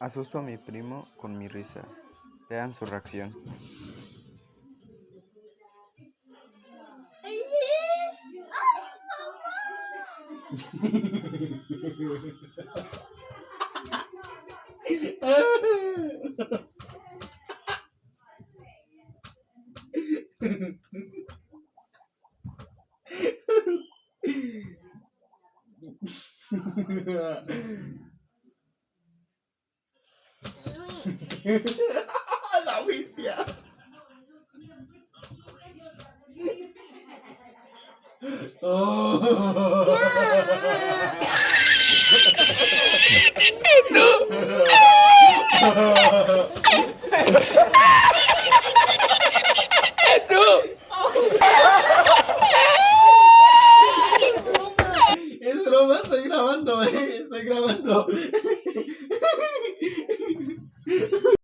Asusto a mi primo con mi risa. Vean su reacción. La bestia. Oh. No.